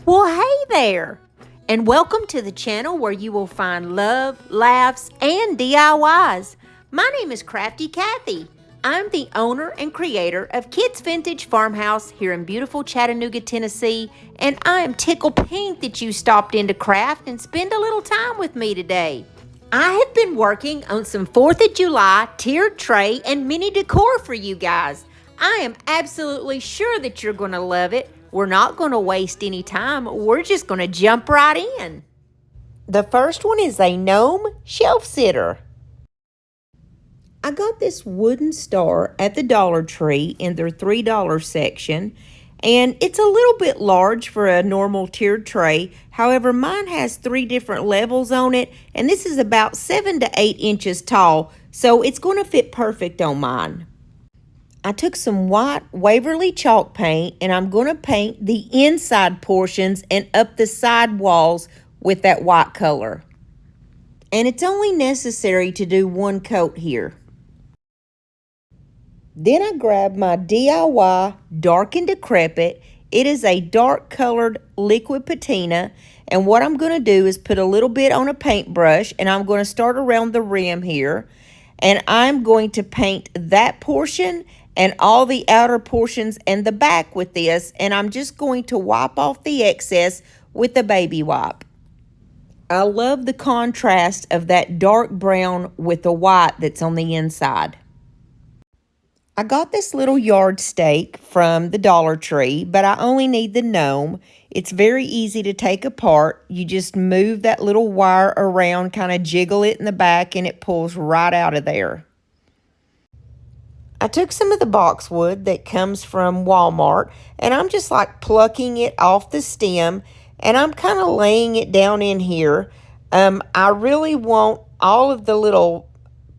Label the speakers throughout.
Speaker 1: Well, hey there, and welcome to the channel where you will find love, laughs, and DIYs. My name is Crafty Kathy. I'm the owner and creator of Kids Vintage Farmhouse here in beautiful Chattanooga, Tennessee, and I am tickled pink that you stopped in to craft and spend a little time with me today. I have been working on some 4th of July tiered tray and mini decor for you guys. I am absolutely sure that you're going to love it. We're not going to waste any time. We're just going to jump right in. The first one is a gnome shelf sitter. I got this wooden star at the Dollar Tree in their $3 section, and it's a little bit large for a normal tiered tray. However, mine has 3 different levels on it, and this is about 7 to 8 inches tall, so it's going to fit perfect on mine. I took some white Waverly chalk paint, and I'm going to paint the inside portions and up the side walls with that white color. And it's only necessary to do 1 coat here. Then I grabbed my DIY Dark and Decrepit. It is a dark colored liquid patina, and what I'm going to do is put a little bit on a paintbrush, and I'm going to start around the rim here, and I'm going to paint that portion and all the outer portions and the back with this, and I'm just going to wipe off the excess with a baby wipe. I love the contrast of that dark brown with the white that's on the inside. I got this little yardstake from the Dollar Tree, but I only need the gnome. It's very easy to take apart. You just move that little wire around, kind of jiggle it in the back, and it pulls right out of there. I took some of the boxwood that comes from Walmart, and I'm just like plucking it off the stem, and I'm kind of laying it down in here. I really want all of the little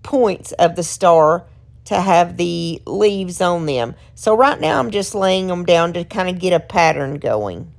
Speaker 1: points of the star to have the leaves on them. So right now I'm just laying them down to kind of get a pattern going.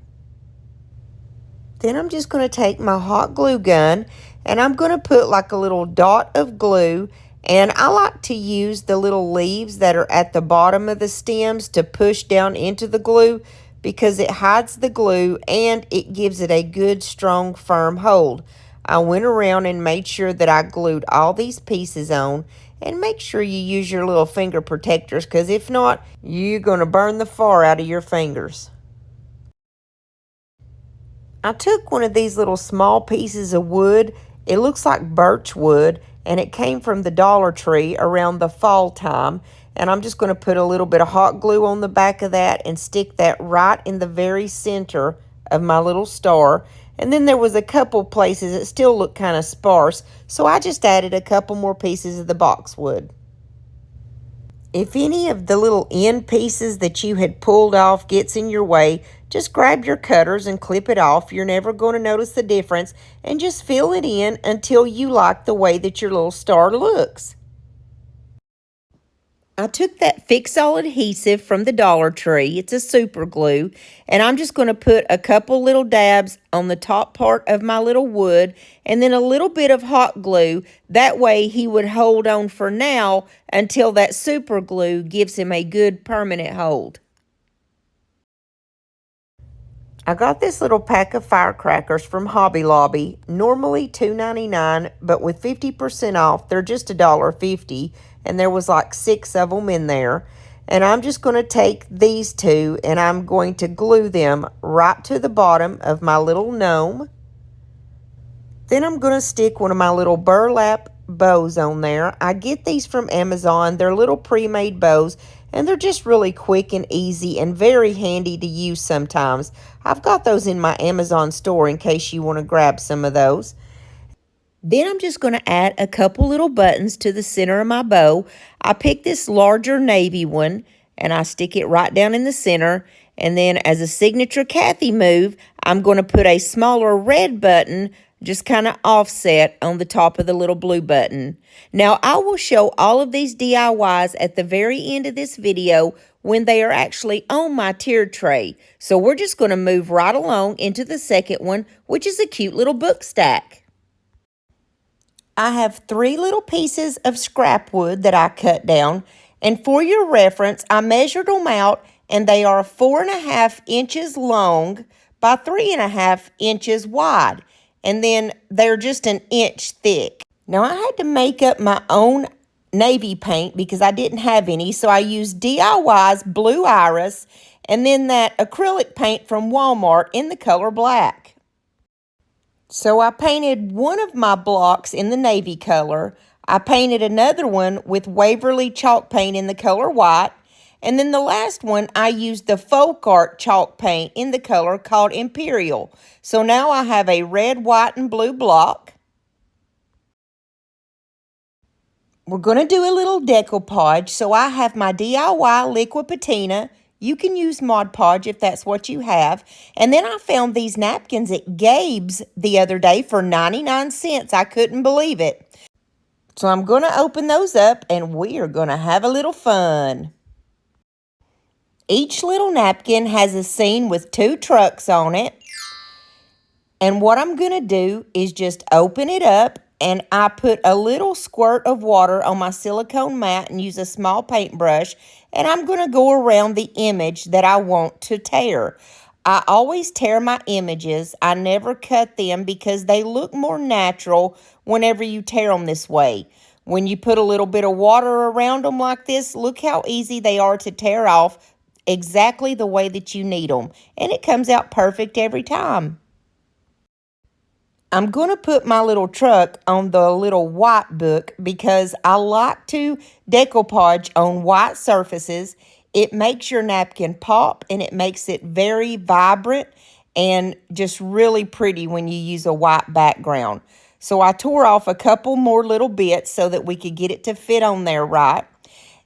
Speaker 1: Then I'm just going to take my hot glue gun, and I'm going to put like a little dot of glue. And I like to use the little leaves that are at the bottom of the stems to push down into the glue because it hides the glue and it gives it a good, strong, firm hold. I went around and made sure that I glued all these pieces on, and make sure you use your little finger protectors because if not, you're going to burn the far out of your fingers. I took one of these little small pieces of wood. It looks like birch wood, and it came from the Dollar Tree around the fall time. And I'm just going to put a little bit of hot glue on the back of that and stick that right in the very center of my little star. And then there was a couple places that still look kind of sparse, so I just added a couple more pieces of the boxwood. If any of the little end pieces that you had pulled off gets in your way, just grab your cutters and clip it off. You're never going to notice the difference, and just fill it in until you like the way that your little star looks. I took that Fix-All adhesive from the Dollar Tree. It's a super glue, and I'm just going to put a couple little dabs on the top part of my little wood and then a little bit of hot glue. That way he would hold on for now until that super glue gives him a good permanent hold. I got this little pack of firecrackers from Hobby Lobby, normally $2.99, but with 50% off, they're just $1.50, and there was like 6 of them in there. And I'm just going to take these 2, and I'm going to glue them right to the bottom of my little gnome. Then I'm going to stick one of my little burlap bows on there. I get these from Amazon. They're little pre-made bows, and they're just really quick and easy and very handy to use sometimes. I've got those in my Amazon store in case you want to grab some of those. Then I'm just going to add a couple little buttons to the center of my bow. I picked this larger navy one, and I stick it right down in the center. And then as a signature Kathy move, I'm going to put a smaller red button just kind of offset on the top of the little blue button. Now, I will show all of these DIYs at the very end of this video when they are actually on my tiered tray. So we're just going to move right along into the second one, which is a cute little book stack. I have 3 little pieces of scrap wood that I cut down, and for your reference, I measured them out, and they are 4.5 inches long by 3.5 inches wide, and then they're just an inch thick. Now I had to make up my own navy paint because I didn't have any, so I used DIY's Blue Iris and then that acrylic paint from Walmart in the color black. So I painted one of my blocks in the navy color. I painted another one with Waverly chalk paint in the color white. And then the last one, I used the folk art chalk paint in the color called Imperial. So now I have a red, white, and blue block. We're going to do a little decoupage. So I have my DIY liquid patina. You can use Mod Podge if that's what you have. And then I found these napkins at Gabe's the other day for 99 cents. I couldn't believe it. So I'm going to open those up and we are going to have a little fun. Each little napkin has a scene with 2 trucks on it. And what I'm going to do is just open it up, and I put a little squirt of water on my silicone mat and use a small paintbrush, and I'm going to go around the image that I want to tear. I always tear my images. I never cut them because they look more natural whenever you tear them this way. When you put a little bit of water around them like this, look how easy they are to tear off exactly the way that you need them. And it comes out perfect every time. I'm going to put my little truck on the little white book because I like to decoupage on white surfaces. It makes your napkin pop and it makes it very vibrant and just really pretty when you use a white background. So I tore off a couple more little bits so that we could get it to fit on there right.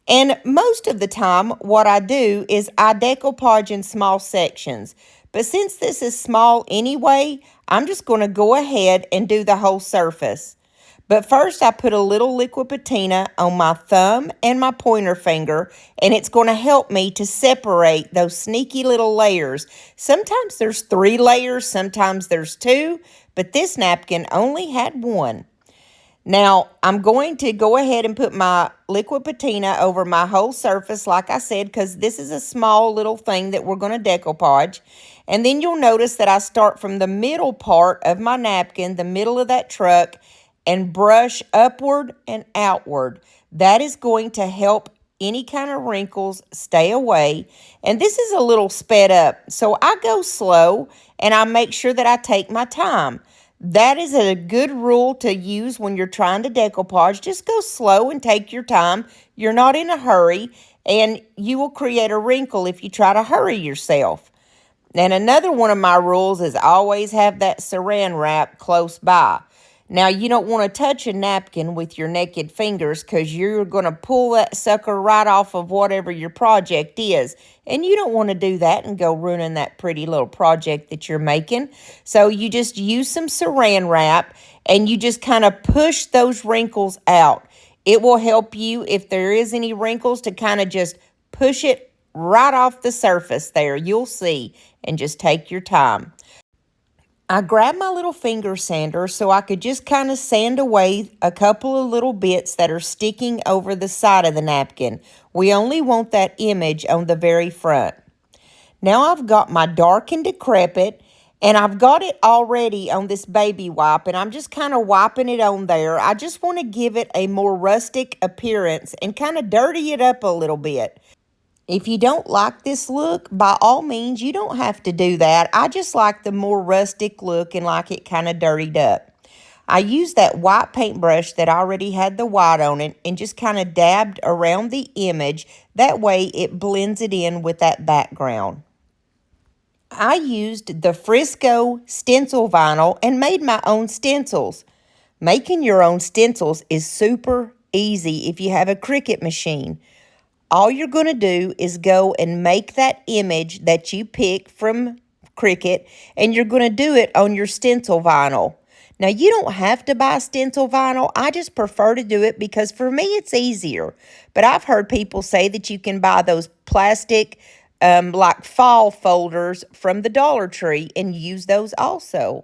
Speaker 1: And most of the time, what I do is I decoupage in small sections. But since this is small anyway, I'm just going to go ahead and do the whole surface. But first, I put a little liquid patina on my thumb and my pointer finger, and it's going to help me to separate those sneaky little layers. Sometimes there's 3 layers, sometimes there's 2, but this napkin only had 1. Now, I'm going to go ahead and put my liquid patina over my whole surface, like I said, because this is a small little thing that we're going to decoupage. And then you'll notice that I start from the middle part of my napkin, the middle of that truck, and brush upward and outward. That is going to help any kind of wrinkles stay away. And this is a little sped up, so I go slow, and I make sure that I take my time. That is a good rule to use when you're trying to decoupage. Just go slow and take your time. You're not in a hurry, and you will create a wrinkle if you try to hurry yourself. And another one of my rules is always have that saran wrap close by. Now, you don't want to touch a napkin with your naked fingers because you're going to pull that sucker right off of whatever your project is. And you don't want to do that and go ruining that pretty little project that you're making. So you just use some saran wrap and you just kind of push those wrinkles out. It will help you, if there is any wrinkles, to kind of just push it right off the surface there. You'll see, and just take your time. I grabbed my little finger sander so I could just kind of sand away a couple of little bits that are sticking over the side of the napkin. We only want that image on the very front. Now I've got my dark and decrepit, and I've got it already on this baby wipe, and I'm just kind of wiping it on there. I just want to give it a more rustic appearance and kind of dirty it up a little bit. If you don't like this look, by all means, you don't have to do that. I just like the more rustic look and like it kind of dirtied up. I used that white paintbrush that already had the white on it and just kind of dabbed around the image. That way it blends it in with that background. I used the Frisco stencil vinyl and made my own stencils. Making your own stencils is super easy if you have a Cricut machine. All you're going to do is go and make that image that you pick from Cricut, and you're going to do it on your stencil vinyl. Now, you don't have to buy stencil vinyl. I just prefer to do it because for me it's easier. But I've heard people say that you can buy those plastic like fall folders from the Dollar Tree and use those also.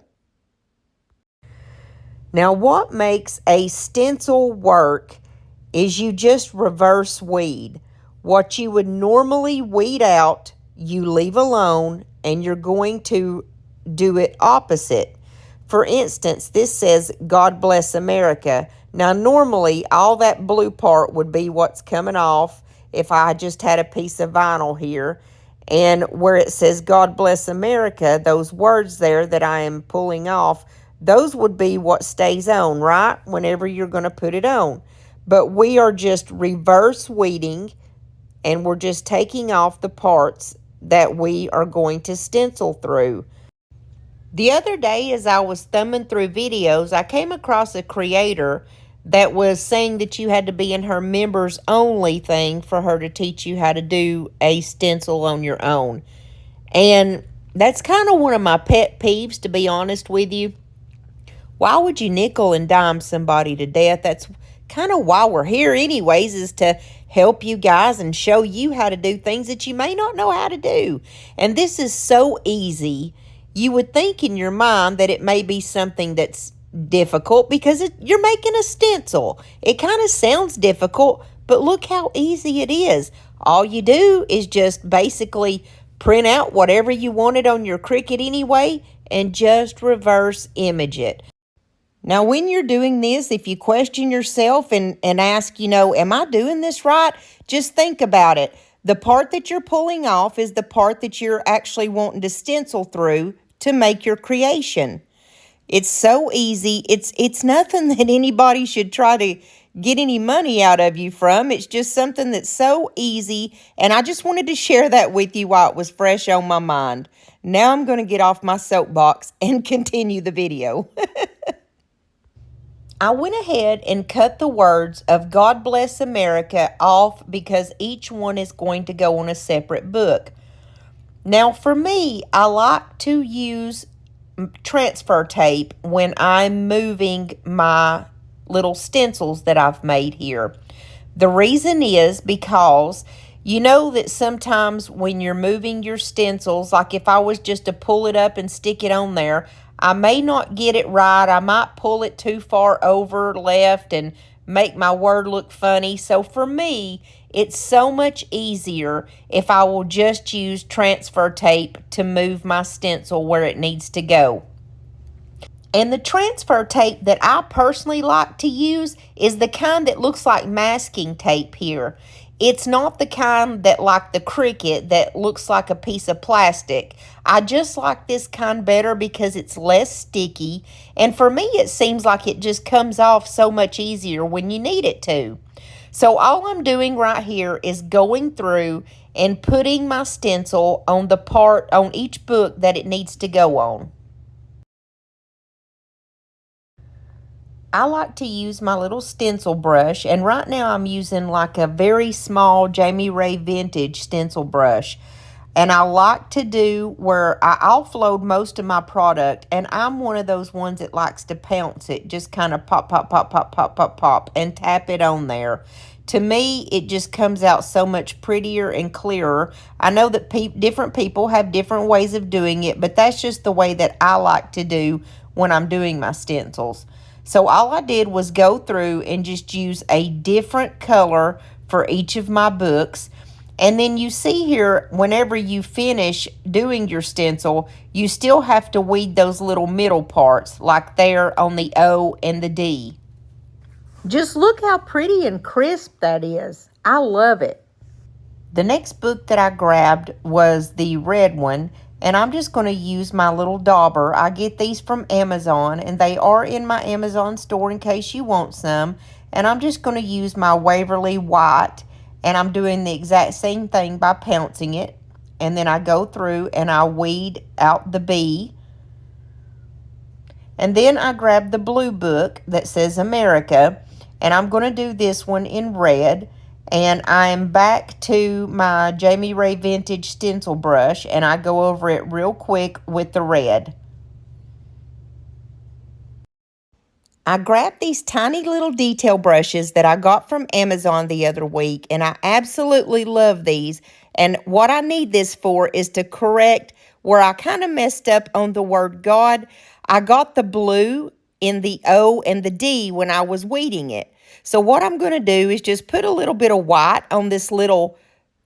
Speaker 1: Now, what makes a stencil work is you just reverse weed. What you would normally weed out, you leave alone, and you're going to do it opposite. For instance, this says, God bless America. Now, normally, all that blue part would be what's coming off if I just had a piece of vinyl here. And where it says, God bless America, those words there that I am pulling off, those would be what stays on, right? Whenever you're going to put it on. But we are just reverse weeding, and we're just taking off the parts that we are going to stencil through. The other day, as I was thumbing through videos, I came across a creator that was saying that you had to be in her members only thing for her to teach you how to do a stencil on your own. And that's kind of one of my pet peeves, to be honest with you. Why would you nickel and dime somebody to death? That's kind of why we're here anyways, is to help you guys and show you how to do things that you may not know how to do. And this is so easy. You would think in your mind that it may be something that's difficult because you're making a stencil. It kind of sounds difficult, but look how easy it is. All you do is just basically print out whatever you wanted on your Cricut anyway and just reverse image it. Now, when you're doing this, if you question yourself and ask, am I doing this right? Just think about it. The part that you're pulling off is the part that you're actually wanting to stencil through to make your creation. It's so easy. It's nothing that anybody should try to get any money out of you from. It's just something that's so easy, and I just wanted to share that with you while it was fresh on my mind. Now I'm going to get off my soapbox and continue the video. I went ahead and cut the words of God Bless America off because each one is going to go on a separate book. Now, for me, I like to use transfer tape when I'm moving my little stencils that I've made here. The reason is because you know that sometimes when you're moving your stencils, like if I was just to pull it up and stick it on there, I may not get it right. I might pull it too far over left and make my word look funny. So for me, it's so much easier if I will just use transfer tape to move my stencil where it needs to go. And the transfer tape that I personally like to use is the kind that looks like masking tape here. It's not the kind that like the Cricut that looks like a piece of plastic. I just like this kind better because it's less sticky. And for me, it seems like it just comes off so much easier when you need it to. So all I'm doing right here is going through and putting my stencil on the part on each book that it needs to go on. I like to use my little stencil brush, and right now I'm using like a very small Jamie Ray Vintage stencil brush. And I like to do where I offload most of my product, and I'm one of those ones that likes to pounce it, just kind of pop, pop, pop, pop, pop, pop, pop, and tap it on there. To me, it just comes out so much prettier and clearer. I know that different people have different ways of doing it, but that's just the way that I like to do when I'm doing my stencils. So all I did was go through and just use a different color for each of my books. And then you see here, whenever you finish doing your stencil, you still have to weed those little middle parts, like there on the O and the D. Just look how pretty and crisp that is. I love it. The next book that I grabbed was the red one, and I'm just going to use my little dauber. I get these from Amazon, and they are in my Amazon store in case you want some. And I'm just going to use my Waverly White, and I'm doing the exact same thing by pouncing it. And then I go through and I weed out the B. And then I grab the blue book that says America, and I'm going to do this one in red. And I am back to my Jamie Ray Vintage stencil brush, and I go over it real quick with the red. I grabbed these tiny little detail brushes that I got from Amazon the other week, and I absolutely love these. And what I need this for is to correct where I kind of messed up on the word God. I got the blue in the O and the D when I was weeding it. So what I'm going to do is just put a little bit of white on this little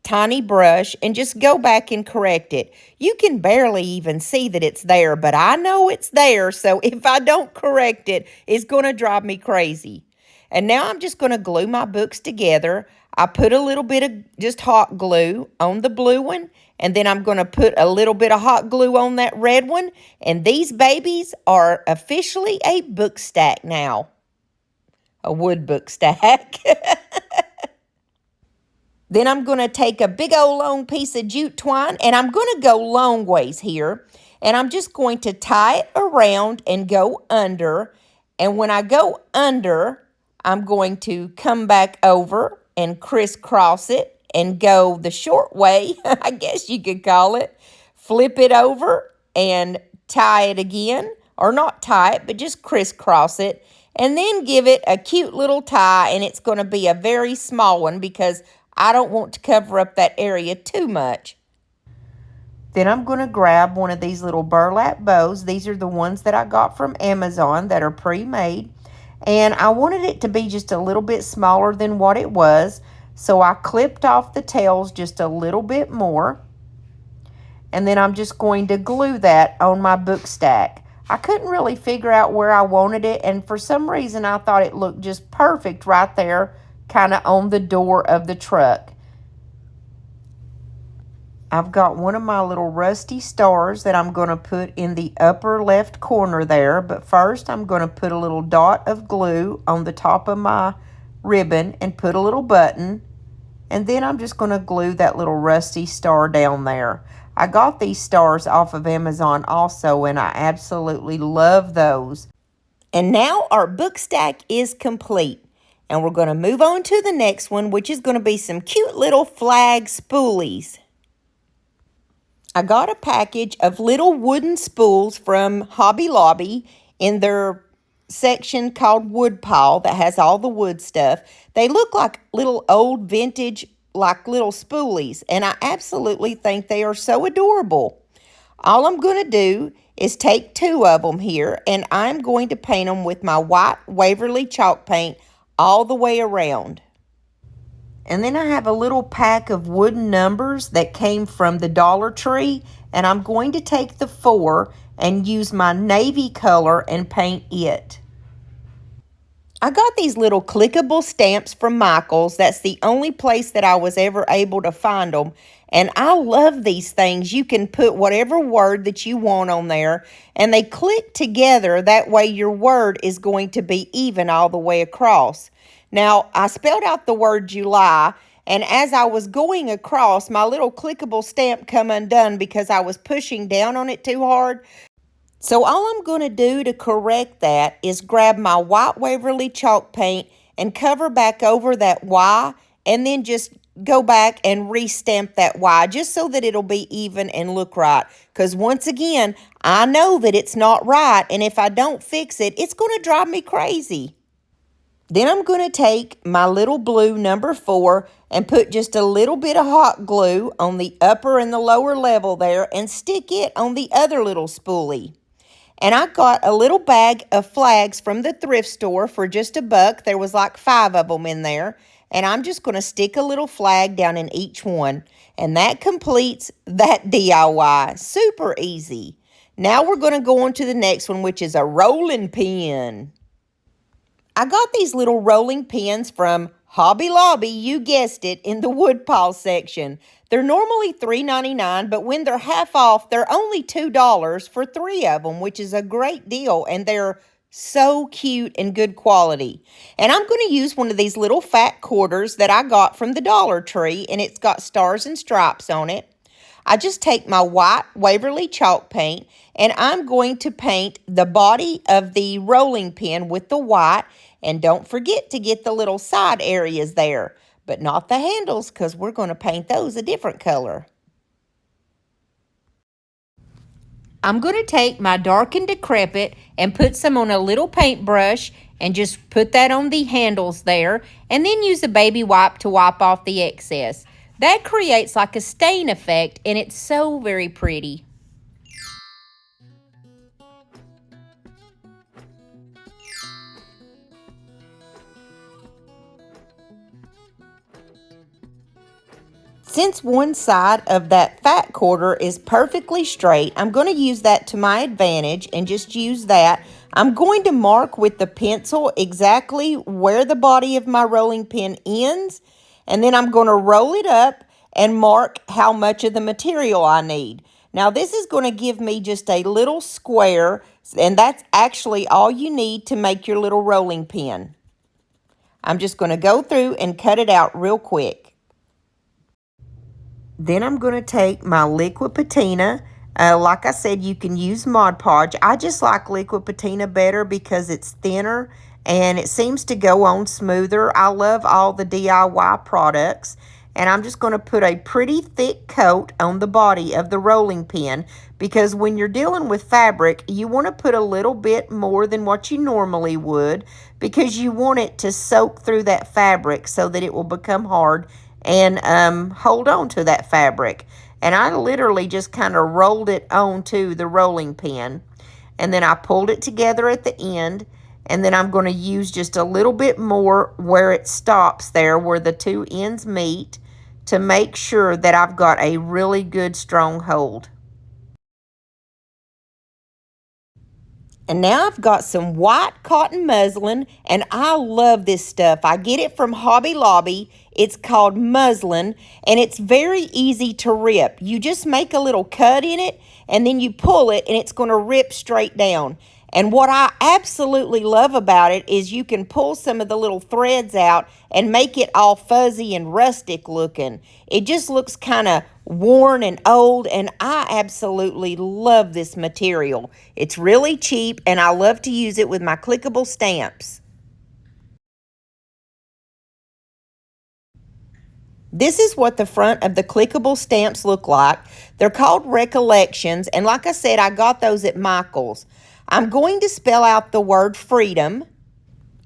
Speaker 1: tiny brush and just go back and correct it. You can barely even see that it's there, but I know it's there, so if I don't correct it, it's going to drive me crazy. And now I'm just going to glue my books together. I put a little bit of just hot glue on the blue one, and then I'm going to put a little bit of hot glue on that red one, and these babies are officially a book stack now. A wood book stack. Then I'm going to take a big old long piece of jute twine, and I'm going to go long ways here. And I'm just going to tie it around and go under. And when I go under, I'm going to come back over and crisscross it and go the short way, I guess you could call it. Flip it over and tie it again. Or not tie it, but just crisscross it. And then give it a cute little tie, and it's going to be a very small one because I don't want to cover up that area too much. Then I'm going to grab one of these little burlap bows. These are the ones that I got from Amazon that are pre-made. And I wanted it to be just a little bit smaller than what it was. So I clipped off the tails just a little bit more. And then I'm just going to glue that on my book stack. I couldn't really figure out where I wanted it. And for some reason, I thought it looked just perfect right there, kind of on the door of the truck. I've got one of my little rusty stars that I'm going to put in the upper left corner there. But first, I'm going to put a little dot of glue on the top of my ribbon and put a little button. And then I'm just going to glue that little rusty star down there. I got these stars off of Amazon also, and I absolutely love those. And now our book stack is complete. And we're going to move on to the next one, which is going to be some cute little flag spoolies. I got a package of little wooden spools from Hobby Lobby in their section called Wood Pile that has all the wood stuff. They look like little old vintage, like little spoolies, and I absolutely think they are so adorable. All I'm going to do is take 2 of them here, and I'm going to paint them with my white Waverly chalk paint all the way around. And then I have a little pack of wooden numbers that came from the Dollar Tree, and I'm going to take the 4 and use my navy color and paint it. I got these little clickable stamps from Michael's. That's the only place that I was ever able to find them. And I love these things. You can put whatever word that you want on there, and they click together. That way your word is going to be even all the way across. Now, I spelled out the word July, and as I was going across, my little clickable stamp come undone because I was pushing down on it too hard. So all I'm going to do to correct that is grab my white Waverly chalk paint and cover back over that Y, and then just go back and re-stamp that Y just so that it'll be even and look right. Because once again, I know that it's not right, and if I don't fix it, it's going to drive me crazy. Then I'm going to take my little blue number 4 and put just a little bit of hot glue on the upper and the lower level there and stick it on the other little spoolie. And I got a little bag of flags from the thrift store for just $1. There was like 5 of them in there. And I'm just going to stick a little flag down in each one. And that completes that DIY. Super easy. Now we're going to go on to the next one, which is a rolling pin. I got these little rolling pins from Hobby Lobby, you guessed it, in the woodpile section. They're normally $3.99, but when they're half off, they're only $2 for 3 of them, which is a great deal, and they're so cute and good quality. And I'm going to use one of these little fat quarters that I got from the Dollar Tree, and it's got stars and stripes on it. I just take my white Waverly chalk paint, and I'm going to paint the body of the rolling pin with the white. And don't forget to get the little side areas there, but not the handles, because we're going to paint those a different color. I'm going to take my Dark and Decrepit and put some on a little paintbrush and just put that on the handles there, and then use a baby wipe to wipe off the excess. That creates like a stain effect, and it's so very pretty. Since one side of that fat quarter is perfectly straight, I'm going to use that to my advantage and just use that. I'm going to mark with the pencil exactly where the body of my rolling pin ends, and then I'm going to roll it up and mark how much of the material I need. Now this is going to give me just a little square, and that's actually all you need to make your little rolling pin. I'm just going to go through and cut it out real quick. Then I'm going to take my liquid patina. Like I said, you can use Mod Podge. I just like liquid patina better because it's thinner and it seems to go on smoother. I love all the DIY products. And I'm just going to put a pretty thick coat on the body of the rolling pin because when you're dealing with fabric, you want to put a little bit more than what you normally would because you want it to soak through that fabric so that it will become hard and hold on to that fabric. And I literally just kind of rolled it onto the rolling pin. And then I pulled it together at the end. And then I'm going to use just a little bit more where it stops there, where the two ends meet, to make sure that I've got a really good strong hold. And now I've got some white cotton muslin, and I love this stuff. I get it from Hobby Lobby. It's called muslin, and it's very easy to rip. You just make a little cut in it, and then you pull it, and it's going to rip straight down. And what I absolutely love about it is you can pull some of the little threads out and make it all fuzzy and rustic looking. It just looks kind of worn and old, and I absolutely love this material. It's really cheap, and I love to use it with my clickable stamps. This is what the front of the clickable stamps look like. They're called Recollections, and like I said, I got those at Michael's. I'm going to spell out the word freedom.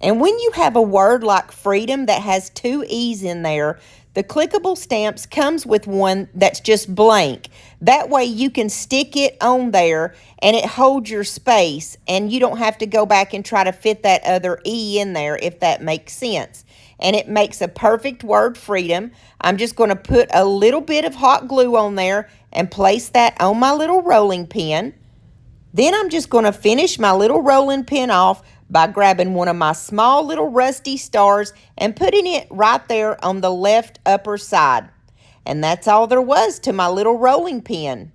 Speaker 1: And when you have a word like freedom that has two E's in there, the clickable stamps comes with one that's just blank. That way you can stick it on there and it holds your space and you don't have to go back and try to fit that other E in there, if that makes sense. And it makes a perfect word, freedom. I'm just going to put a little bit of hot glue on there and place that on my little rolling pin. Then I'm just going to finish my little rolling pin off by grabbing one of my small little rusty stars and putting it right there on the left upper side. And that's all there was to my little rolling pin.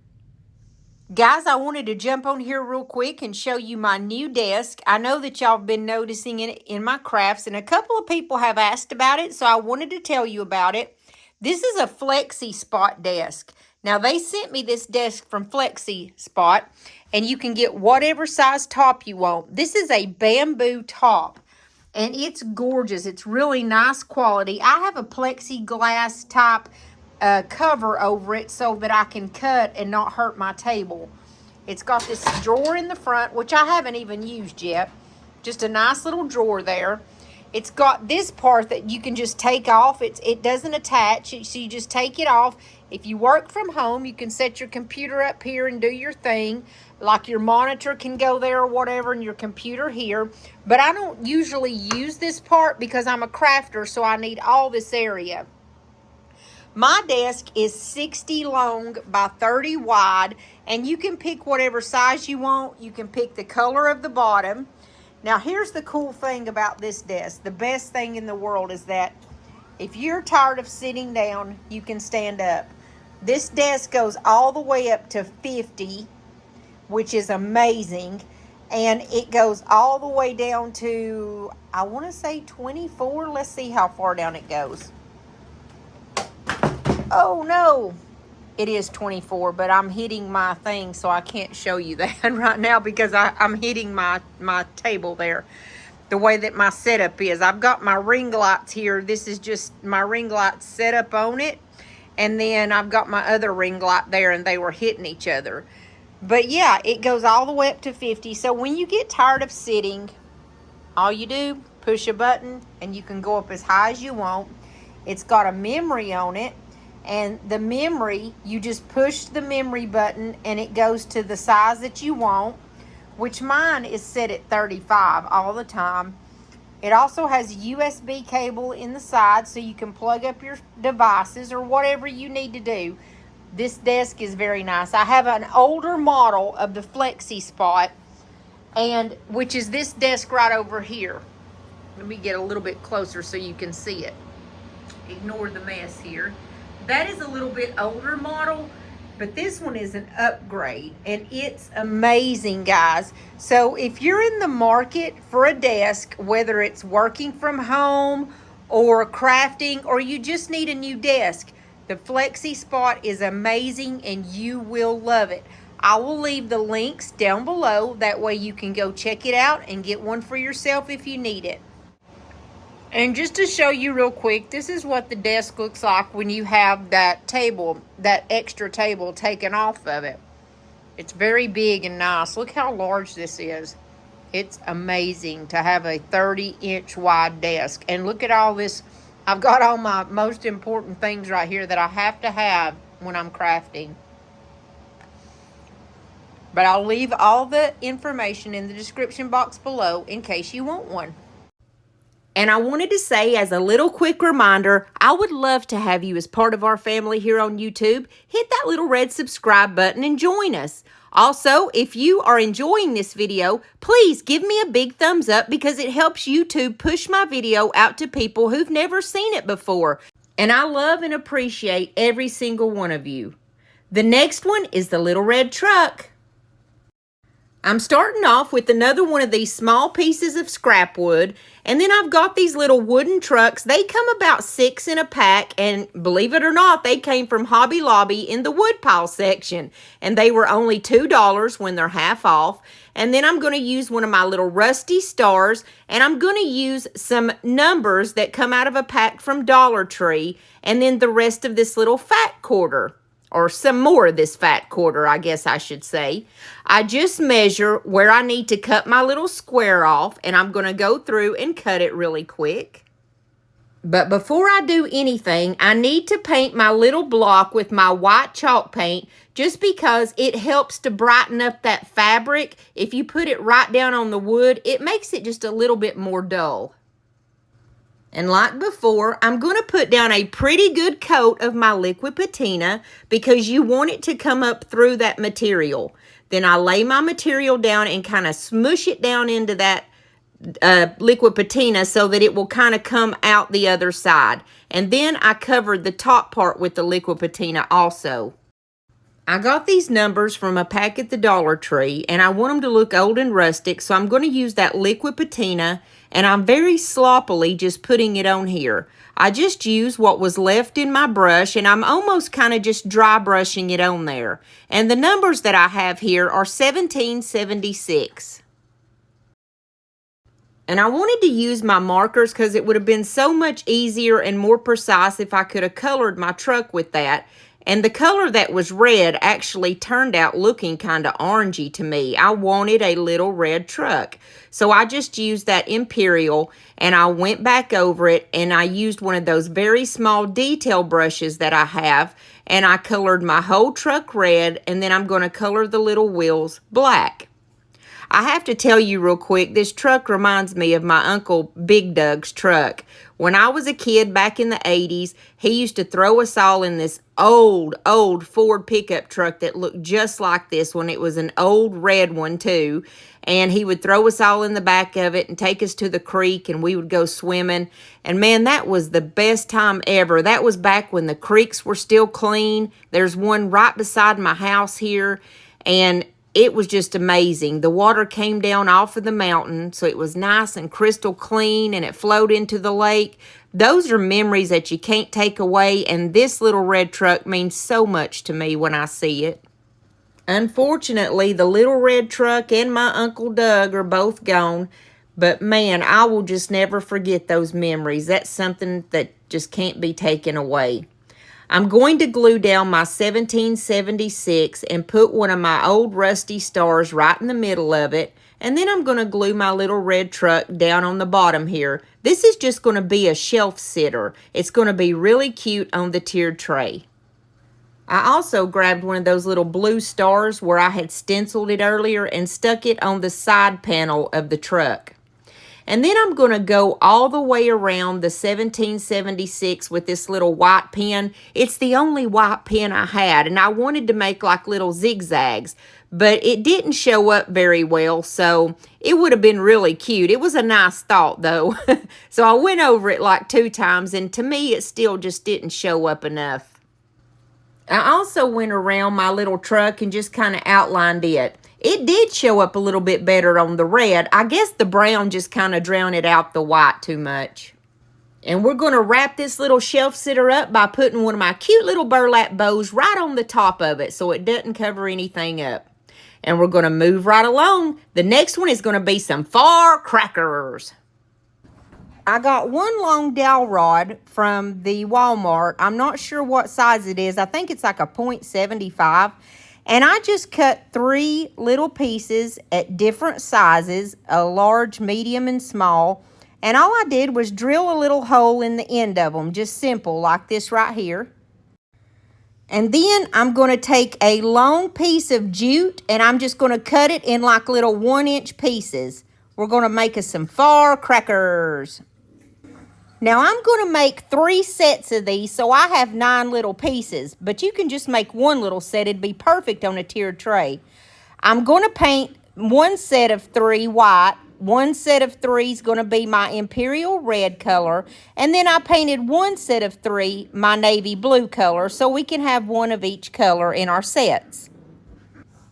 Speaker 1: Guys, I wanted to jump on here real quick and show you my new desk. I know that y'all have been noticing it in my crafts, and a couple of people have asked about it, so I wanted to tell you about it. This is a Flexi Spot desk. Now, they sent me this desk from Flexi Spot, and you can get whatever size top you want. This is a bamboo top, and it's gorgeous. It's really nice quality. I have a plexiglass type cover over it so that I can cut and not hurt my table. It's got this drawer in the front, which I haven't even used yet. Just a nice little drawer there. It's got this part that you can just take off. It doesn't attach, so you just take it off. If you work from home, you can set your computer up here and do your thing. Like your monitor can go there or whatever, and your computer here. But I don't usually use this part because I'm a crafter, so I need all this area. My desk is 60 long by 30 wide, and you can pick whatever size you want. You can pick the color of the bottom. Now, here's the cool thing about this desk. The best thing in the world is that if you're tired of sitting down, you can stand up. This desk goes all the way up to 50, which is amazing. And it goes all the way down to, I want to say 24. Let's see how far down it goes. Oh, no. It is 24, but I'm hitting my thing, so I can't show you that right now because I'm hitting my table there. The way that my setup is. I've got my ring lights here. This is just my ring lights set up on it. And then I've got my other ring light there, and they were hitting each other. But yeah, it goes all the way up to 50. So when you get tired of sitting, all you do, push a button, and you can go up as high as you want. It's got a memory on it. And the memory, you just push the memory button and it goes to the size that you want, which mine is set at 35 all the time. It also has a USB cable in the side so you can plug up your devices or whatever you need to do. This desk is very nice. I have an older model of the Flexi Spot, and which is this desk right over here. Let me get a little bit closer so you can see it. Ignore the mess here. That is a little bit older model, but this one is an upgrade, and it's amazing, guys. So if you're in the market for a desk, whether it's working from home or crafting, or you just need a new desk, the Flexi Spot is amazing and you will love it. I will leave the links down below. That way you can go check it out and get one for yourself if you need it. And just to show you real quick, this is what the desk looks like when you have that table, that extra table taken off of it. It's very big and nice. Look how large this is. It's amazing to have a 30-inch wide desk. And look at all this. I've got all my most important things right here that I have to have when I'm crafting. But I'll leave all the information in the description box below in case you want one. And I wanted to say, as a little quick reminder, I would love to have you as part of our family here on YouTube. Hit that little red subscribe button and join us. Also, if you are enjoying this video, please give me a big thumbs up because it helps YouTube push my video out to people who've never seen it before. And I love and appreciate every single one of you. The next one is the little red truck. I'm starting off with another one of these small pieces of scrap wood, and then I've got these little wooden trucks. They come about 6 in a pack, and believe it or not, they came from Hobby Lobby in the woodpile section, and they were only $2 when they're half off. And then I'm going to use one of my little rusty stars, and I'm going to use some numbers that come out of a pack from Dollar Tree, and then the rest of this little fat quarter. Or some more of this fat quarter, I guess I should say. I just measure where I need to cut my little square off, and I'm going to go through and cut it really quick. But before I do anything, I need to paint my little block with my white chalk paint just because it helps to brighten up that fabric. If you put it right down on the wood, it makes it just a little bit more dull. And like before, I'm going to put down a pretty good coat of my liquid patina because you want it to come up through that material. Then I lay my material down and kind of smush it down into that liquid patina so that it will kind of come out the other side. And then I covered the top part with the liquid patina also. I got these numbers from a pack at the Dollar Tree, and I want them to look old and rustic, so I'm going to use that liquid patina, and I'm very sloppily just putting it on here. I just use what was left in my brush, and I'm almost kind of just dry brushing it on there. And the numbers that I have here are 1776. And I wanted to use my markers because it would have been so much easier and more precise if I could have colored my truck with that. And the color that was red actually turned out looking kind of orangey to me. I wanted a little red truck. So I just used that Imperial and I went back over it and I used one of those very small detail brushes that I have. And I colored my whole truck red, and then I'm going to color the little wheels black. I have to tell you real quick, this truck reminds me of my Uncle Big Doug's truck. When I was a kid back in the 80s, he used to throw us all in this old Ford pickup truck that looked just like this one. It was an old red one too. And he would throw us all in the back of it and take us to the creek, and we would go swimming. And man, that was the best time ever. That was back when the creeks were still clean. There's one right beside my house here, and it was just amazing. The water came down off of the mountain, so it was nice and crystal clean, and it flowed into the lake. Those are memories that you can't take away, and this little red truck means so much to me when I see it. Unfortunately, the little red truck and my Uncle Doug are both gone, but man, I will just never forget those memories. That's something that just can't be taken away. I'm going to glue down my 1776 and put one of my old rusty stars right in the middle of it. And then I'm going to glue my little red truck down on the bottom here. This is just going to be a shelf sitter. It's going to be really cute on the tiered tray. I also grabbed one of those little blue stars where I had stenciled it earlier and stuck it on the side panel of the truck. And then I'm going to go all the way around the 1776 with this little white pen. It's the only white pen I had, and I wanted to make like little zigzags, but it didn't show up very well, so it would have been really cute. It was a nice thought, though. So I went over it like 2 times, and to me, it still just didn't show up enough. I also went around my little truck and just kind of outlined it. It did show up a little bit better on the red. I guess the brown just kind of drowned out the white too much. And we're going to wrap this little shelf sitter up by putting one of my cute little burlap bows right on the top of it so it doesn't cover anything up. And we're going to move right along. The next one is going to be some firecrackers. I got one long dowel rod from the Walmart. I'm not sure what size it is. I think it's like a .75. And I just cut 3 little pieces at different sizes, a large, medium, and small. And all I did was drill a little hole in the end of them, just simple, like this right here. And then I'm going to take a long piece of jute, and I'm just going to cut it in like little 1-inch pieces. We're going to make us some firecrackers. Now, I'm going to make 3 sets of these, so I have 9 little pieces. But you can just make 1 little set. It'd be perfect on a tiered tray. I'm going to paint 1 set of 3 white. 1 set of 3 is going to be my imperial red color. And then I painted 1 set of 3 my navy blue color, so we can have 1 of each color in our sets.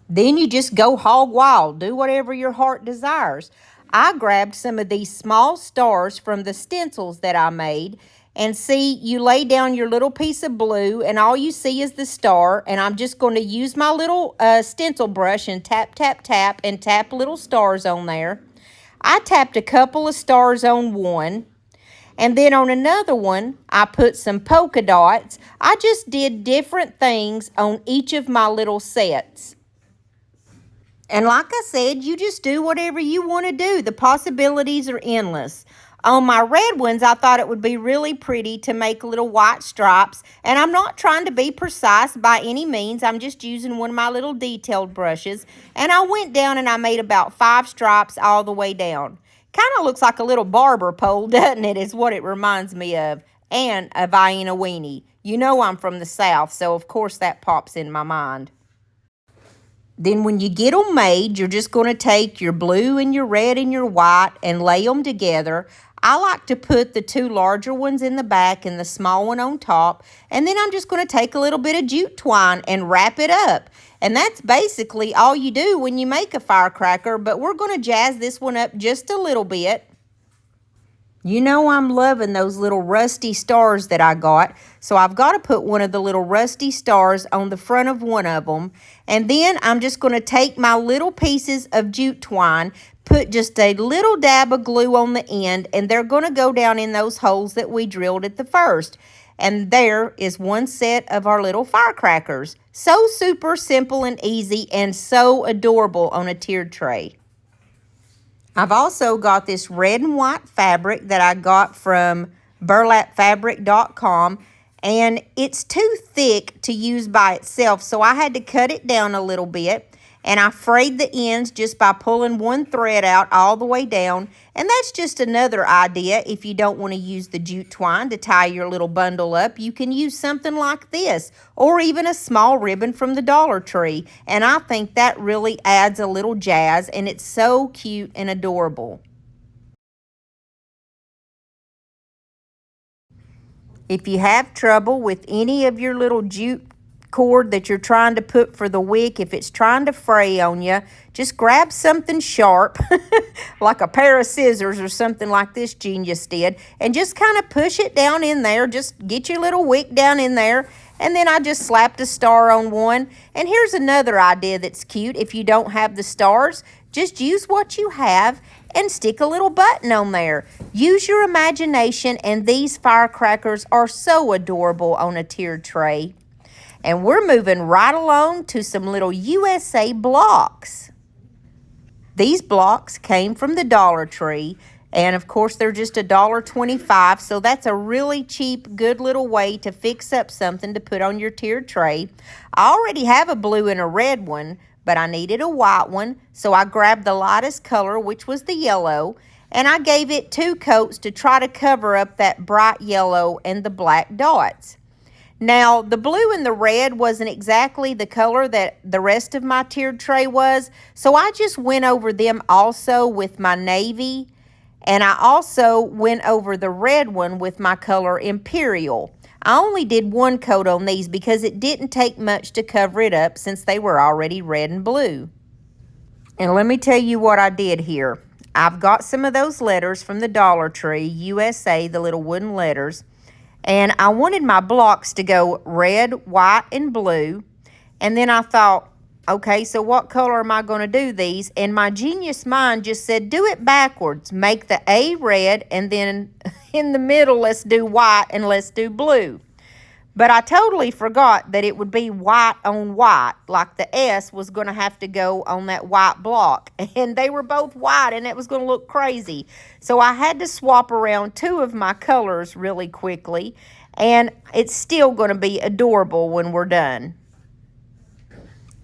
Speaker 1: Then you just go hog wild. Do whatever your heart desires. I grabbed some of these small stars from the stencils that I made. And see, you lay down your little piece of blue, and all you see is the star. And I'm just going to use my little stencil brush and tap, tap, tap, and tap little stars on there. I tapped a couple of stars on one. And then on another one, I put some polka dots. I just did different things on each of my little sets. And like I said, you just do whatever you want to do. The possibilities are endless. On my red ones, I thought it would be really pretty to make little white stripes. And I'm not trying to be precise by any means. I'm just using one of my little detailed brushes. And I went down and I made about 5 stripes all the way down. Kind of looks like a little barber pole, doesn't it? Is what it reminds me of. And a Vienna weenie. You know I'm from the South, so of course that pops in my mind. Then when you get them made, you're just going to take your blue and your red and your white and lay them together. I like to put the 2 larger ones in the back and the small one on top. And then I'm just going to take a little bit of jute twine and wrap it up. And that's basically all you do when you make a firecracker. But we're going to jazz this one up just a little bit. You know I'm loving those little rusty stars that I got. So I've got to put one of the little rusty stars on the front of one of them. And then I'm just going to take my little pieces of jute twine, put just a little dab of glue on the end, and they're going to go down in those holes that we drilled at the first. And there is 1 set of our little firecrackers. So super simple and easy and so adorable on a tiered tray. I've also got this red and white fabric that I got from burlapfabric.com, and it's too thick to use by itself, so I had to cut it down a little bit. And I frayed the ends just by pulling 1 thread out all the way down. And that's just another idea. If you don't want to use the jute twine to tie your little bundle up, you can use something like this, or even a small ribbon from the Dollar Tree. And I think that really adds a little jazz, and it's so cute and adorable. If you have trouble with any of your little jute cord that you're trying to put for the wick, if it's trying to fray on you, just grab something sharp like a pair of scissors or something like this genius did, and just kind of push it down in there. Just get your little wick down in there. And then I just slapped a star on one. And here's another idea that's cute. If you don't have the stars, just use what you have and stick a little button on there. Use your imagination, and these firecrackers are so adorable on a tiered tray. And we're moving right along to some little USA blocks. These blocks came from the Dollar Tree, and of course they're just $1.25, so that's a really cheap, good little way to fix up something to put on your tiered tray. I already have a blue and a red one, but I needed a white one, so I grabbed the lightest color, which was the yellow, and I gave it 2 coats to try to cover up that bright yellow and the black dots. Now, the blue and the red wasn't exactly the color that the rest of my tiered tray was, so I just went over them also with my navy, and I also went over the red one with my color Imperial. I only did 1 coat on these because it didn't take much to cover it up since they were already red and blue. And let me tell you what I did here. I've got some of those letters from the Dollar Tree, USA, the little wooden letters. And I wanted my blocks to go red, white, and blue. And then I thought, okay, so what color am I going to do these? And my genius mind just said, do it backwards. Make the A red, and then in the middle, let's do white and let's do blue. But I totally forgot that it would be white on white, like the S was going to have to go on that white block. And they were both white, and it was going to look crazy. So I had to swap around 2 of my colors really quickly, and it's still going to be adorable when we're done.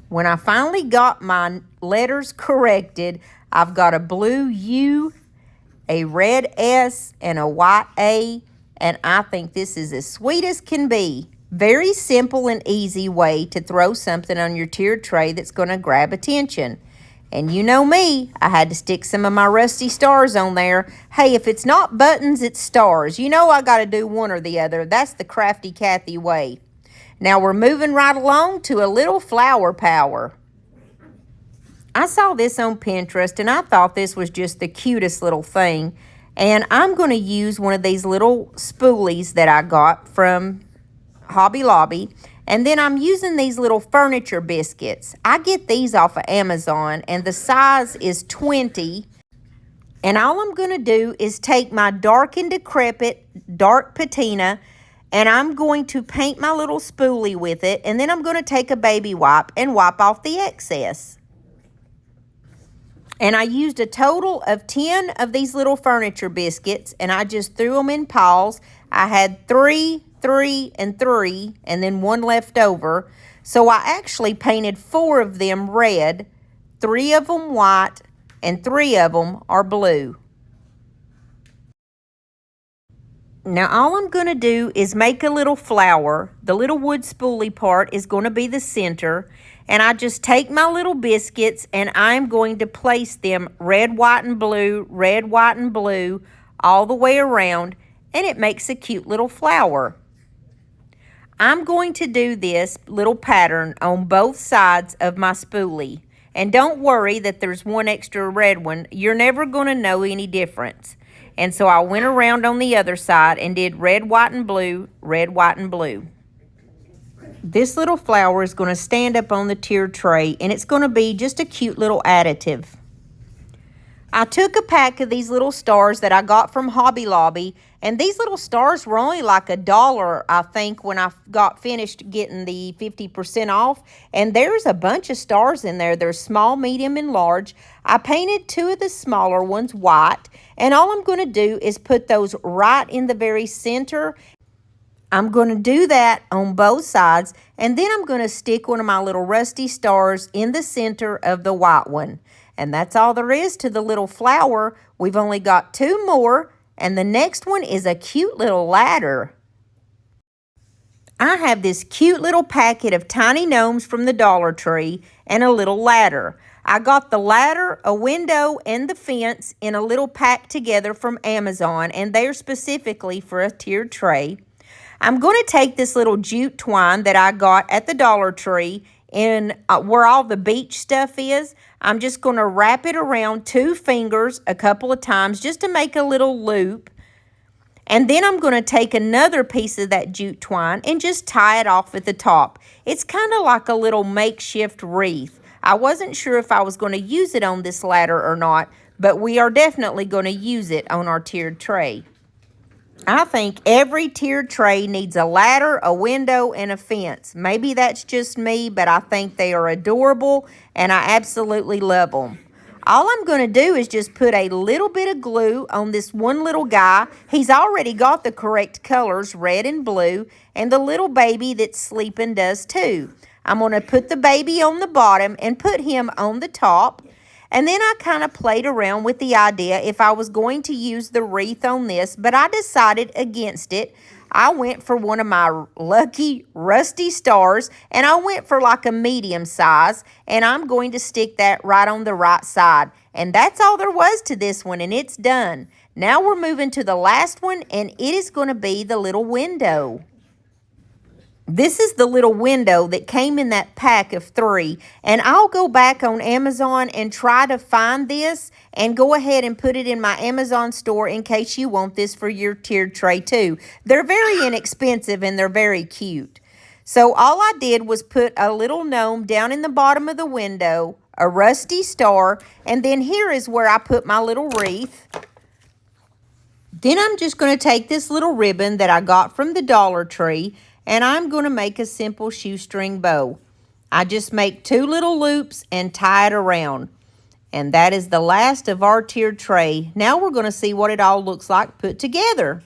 Speaker 1: When I finally got my letters corrected, I've got a blue U, a red S, and a white A. And I think this is as sweet as can be. Very simple and easy way to throw something on your tiered tray that's going to grab attention. And you know me, I had to stick some of my rusty stars on there. Hey, if it's not buttons, it's stars. You know I got to do one or the other. That's the crafty Cathy way. Now we're moving right along to a little flower power. I saw this on Pinterest and I thought this was just the cutest little thing. And I'm going to use one of these little spoolies that I got from Hobby Lobby. And then I'm using these little furniture biscuits. I get these off of Amazon and the size is 20. And all I'm going to do is take my dark and decrepit dark patina and I'm going to paint my little spoolie with it. And then I'm going to take a baby wipe and wipe off the excess. And I used a total of 10 of these little furniture biscuits, and I just threw them in piles. I had 3, 3, and 3, and then 1 left over. So I actually painted 4 of them red, 3 of them white, and 3 of them are blue. Now all I'm going to do is make a little flower. The little wood spoolie part is going to be the center. And I just take my little biscuits and I'm going to place them red, white, and blue, red, white, and blue all the way around. And it makes a cute little flower. I'm going to do this little pattern on both sides of my spoolie. And don't worry that there's 1 extra red one. You're never going to know any difference. And so I went around on the other side and did red, white, and blue, red, white, and blue. This little flower is going to stand up on the tiered tray, and it's going to be just a cute little additive. I took a pack of these little stars that I got from Hobby Lobby, and these little stars were only like $1, I think, when I got finished getting the 50% off. And there's a bunch of stars in there. There's small, medium, and large. I painted 2 of the smaller ones white, and all I'm going to do is put those right in the very center. I'm going to do that on both sides, and then I'm going to stick one of my little rusty stars in the center of the white one. And that's all there is to the little flower. We've only got 2 more, and the next one is a cute little ladder. I have this cute little packet of tiny gnomes from the Dollar Tree and a little ladder. I got the ladder, a window, and the fence in a little pack together from Amazon, and they're specifically for a tiered tray. I'm going to take this little jute twine that I got at the Dollar Tree in where all the beach stuff is. I'm just going to wrap it around 2 fingers a couple of times just to make a little loop. And then I'm going to take another piece of that jute twine and just tie it off at the top. It's kind of like a little makeshift wreath. I wasn't sure if I was going to use it on this ladder or not, but we are definitely going to use it on our tiered tray. I think every tiered tray needs a ladder, a window, and a fence. Maybe that's just me, but I think they are adorable, and I absolutely love them. All I'm going to do is just put a little bit of glue on this one little guy. He's already got the correct colors, red and blue, and the little baby that's sleeping does too. I'm going to put the baby on the bottom and put him on the top. And then I kind of played around with the idea if I was going to use the wreath on this, but I decided against it. I went for one of my lucky rusty stars, and I went for like a medium size, and I'm going to stick that right on the right side. And that's all there was to this one, and it's done. Now we're moving to the last one, and it is going to be the little window. This is the little window that came in that pack of 3, and I'll go back on Amazon and try to find this and go ahead and put it in my Amazon store in case you want this for your tiered tray too. They're very inexpensive and they're very cute. So all I did was put a little gnome down in the bottom of the window, a rusty star, and then here is where I put my little wreath. Then I'm just going to take this little ribbon that I got from the Dollar Tree, and I'm going to make a simple shoestring bow. I just make 2 little loops and tie it around. And that is the last of our tiered tray. Now we're going to see what it all looks like put together.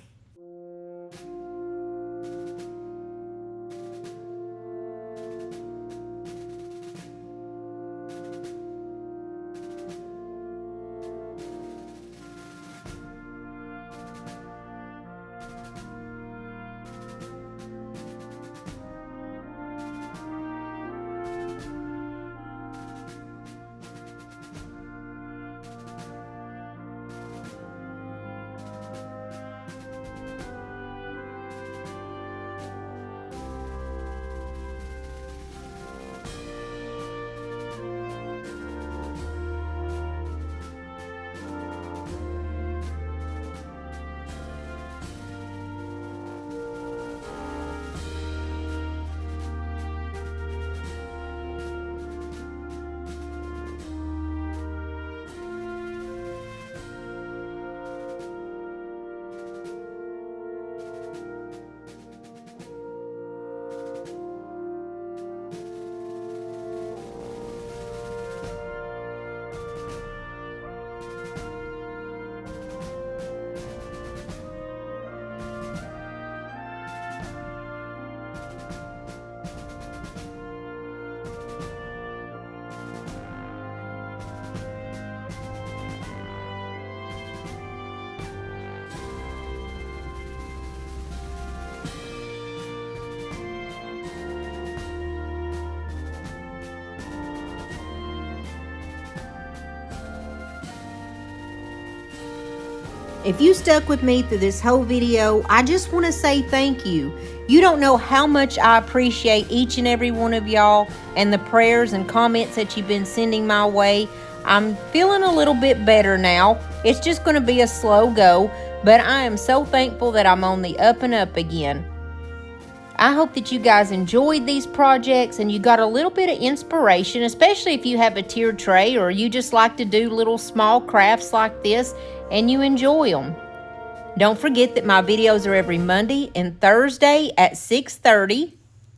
Speaker 1: If you stuck with me through this whole video, I just want to say thank you. You don't know how much I appreciate each and every one of y'all and the prayers and comments that you've been sending my way. I'm feeling a little bit better now. It's just going to be a slow go, but I am so thankful that I'm on the up and up again. I hope that you guys enjoyed these projects and you got a little bit of inspiration, especially if you have a tiered tray or you just like to do little small crafts like this and you enjoy them. Don't forget that my videos are every Monday and Thursday at 6:30.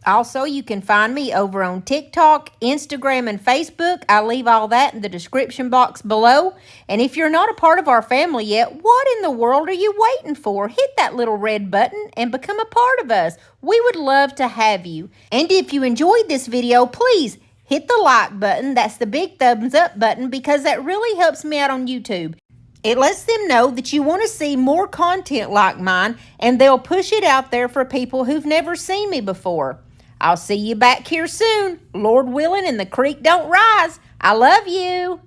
Speaker 1: Also, you can find me over on TikTok, Instagram, and Facebook. I leave all that in the description box below. And if you're not a part of our family yet, what in the world are you waiting for? Hit that little red button and become a part of us. We would love to have you. And if you enjoyed this video, please hit the like button. That's the big thumbs up button because that really helps me out on YouTube. It lets them know that you want to see more content like mine, and they'll push it out there for people who've never seen me before. I'll see you back here soon, Lord willing, and the creek don't rise. I love you.